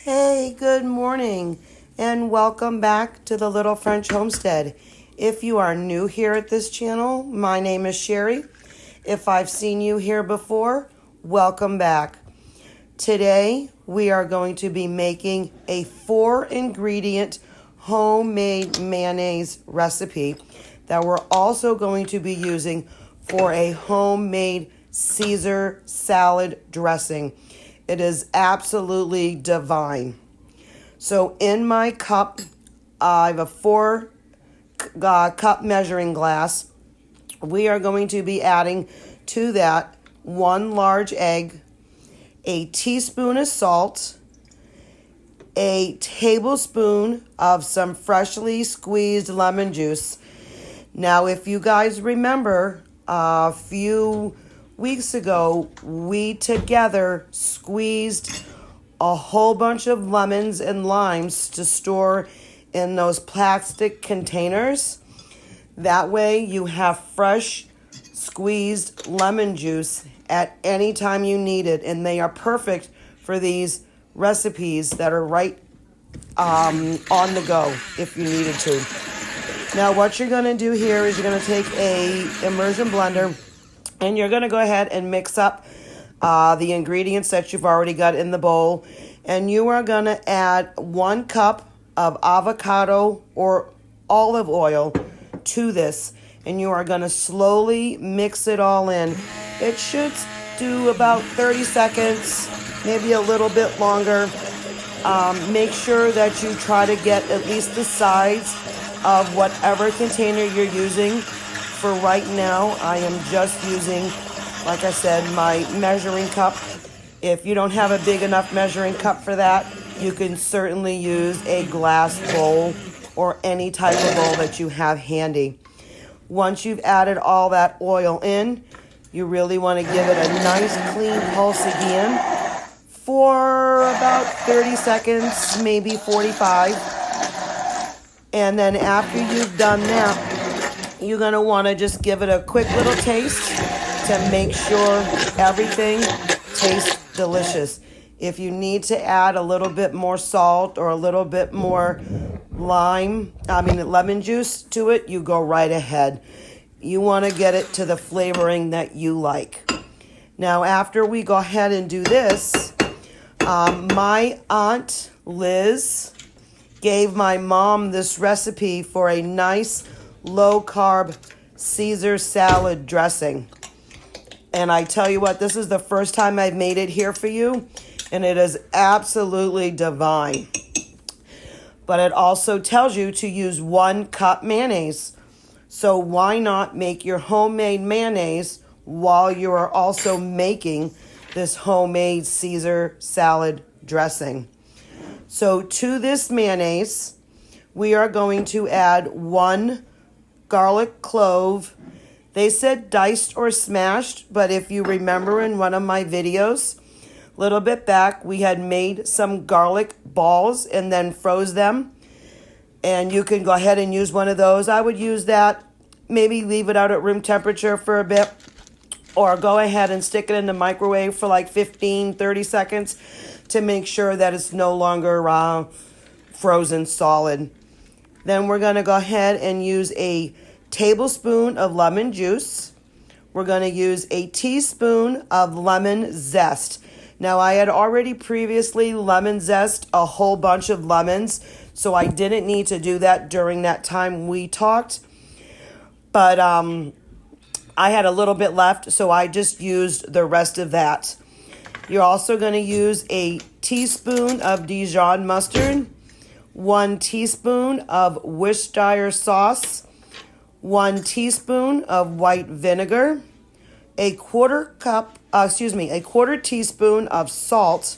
Hey, good morning, and welcome back to the Little French Homestead. If you are new here at this channel, my name is Sherry. If I've seen you here before, welcome back. Today, we are going to be making a 4-ingredient homemade mayonnaise recipe that we're also going to be using for a homemade Caesar salad dressing. It is absolutely divine. So in my cup, I have a 4-cup measuring glass. We are going to be adding to that 1 large egg, a teaspoon of salt, a tablespoon of some freshly squeezed lemon juice. Now, if you guys remember, a few weeks ago, we together squeezed a whole bunch of lemons and limes to store in those plastic containers. That way you have fresh squeezed lemon juice at any time you need it, and they are perfect for these recipes that are right on the go if you needed to. Now what you're going to do here is you're going to take a Immersion blender, and you're going to go ahead and mix up the ingredients that you've already got in the bowl. And you are going to add 1 cup of avocado or olive oil to this. And you are going to slowly mix it all in. It should do about 30 seconds, maybe a little bit longer. Make sure that you try to get at least the size of whatever container you're using. For right now, I am just using, like I said, my measuring cup. If you don't have a big enough measuring cup for that, you can certainly use a glass bowl or any type of bowl that you have handy. Once you've added all that oil in, you really want to give it a nice clean pulse again for about 30 seconds, maybe 45. And then after you've done that, you're going to want to just give it a quick little taste to make sure everything tastes delicious. If you need to add a little bit more salt or a little bit more lemon juice to it, you go right ahead. You want to get it to the flavoring that you like. Now, after we go ahead and do this, my Aunt Liz gave my mom this recipe for a nice low-carb Caesar salad dressing. And I tell you what, this is the first time I've made it here for you, and it is absolutely divine. But it also tells you to use 1 cup mayonnaise. So why not make your homemade mayonnaise while you are also making this homemade Caesar salad dressing? So to this mayonnaise, we are going to add 1 garlic clove. They said diced or smashed, but if you remember in one of my videos, a little bit back, we had made some garlic balls and then froze them. And you can go ahead and use one of those. I would use that, maybe leave it out at room temperature for a bit, or go ahead and stick it in the microwave for like 15, 30 seconds to make sure that it's no longer frozen solid. Then we're going to go ahead and use a tablespoon of lemon juice. We're going to use a teaspoon of lemon zest. Now, I had already previously lemon zest a whole bunch of lemons, so I didn't need to do that during that time we talked. But I had a little bit left, so I just used the rest of that. You're also going to use a teaspoon of Dijon mustard, 1 teaspoon of Worcestershire sauce, 1 teaspoon of white vinegar, a quarter teaspoon of salt,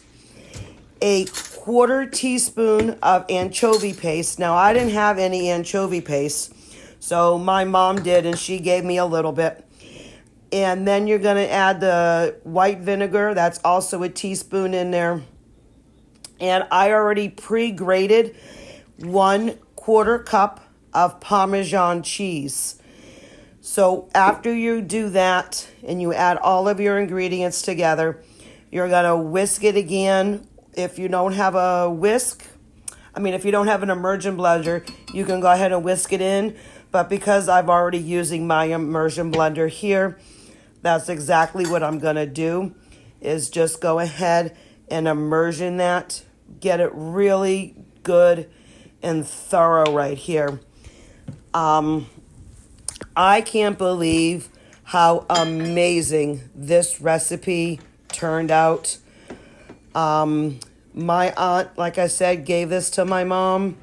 a quarter teaspoon of anchovy paste. Now, I didn't have any anchovy paste, so my mom did, and she gave me a little bit. And then you're going to add the white vinegar. That's also a teaspoon in there. And I already pre-grated 1/4 cup of Parmesan cheese. So after you do that and you add all of your ingredients together, you're going to whisk it again if you don't have a whisk, if you don't have an immersion blender, you can go ahead and whisk it in. But because I've already using my immersion blender here, that's exactly what I'm going to do, is just go ahead and immersion that. Get it really good and thorough right here. I can't believe how amazing this recipe turned out. My aunt, like I said, gave this to my mom,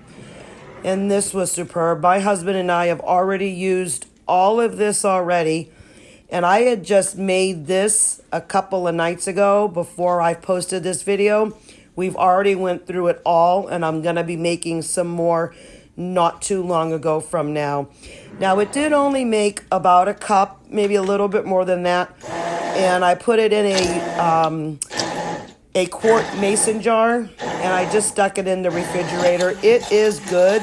and this was superb. My husband and I have already used all of this already, and I had just made this a couple of nights ago before I posted this video. We've already went through it all, and I'm going to be making some more not too long ago from now. Now, it did only make about a cup, maybe a little bit more than that, and I put it in a quart mason jar, and I just stuck it in the refrigerator. It is good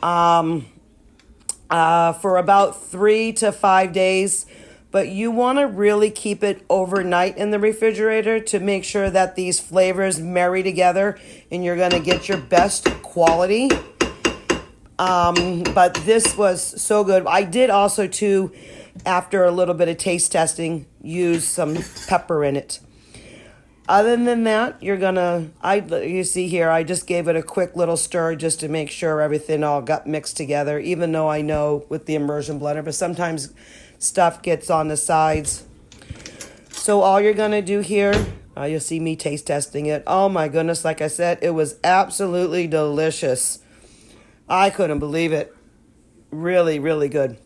for about 3 to 5 days, but you want to really keep it overnight in the refrigerator to make sure that these flavors marry together and you're going to get your best quality. But this was so good. I did also too, after a little bit of taste testing, use some pepper in it. Other than that, you see here, I just gave it a quick little stir just to make sure everything all got mixed together, even though I know with the immersion blender, but sometimes stuff gets on the sides. So all you're going to do here, you'll see me taste testing it. Oh my goodness, like I said, it was absolutely delicious. I couldn't believe it. Really, really good.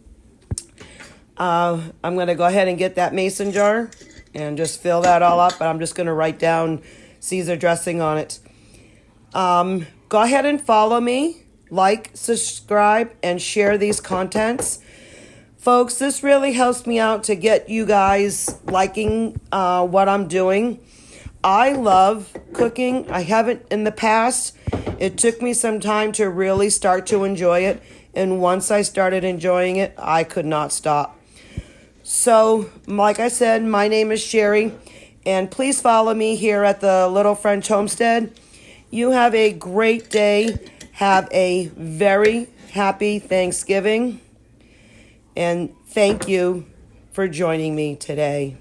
I'm going to go ahead and get that mason jar and just fill that all up. But I'm just going to write down Caesar dressing on it. Go ahead and follow me, like, subscribe, and share these contents. Folks, this really helps me out to get you guys liking what I'm doing. I love cooking. I haven't in the past. It took me some time to really start to enjoy it. And once I started enjoying it, I could not stop. So, like I said, my name is Sherry. And please follow me here at the Little French Homestead. You have a great day. Have a very happy Thanksgiving. And thank you for joining me today.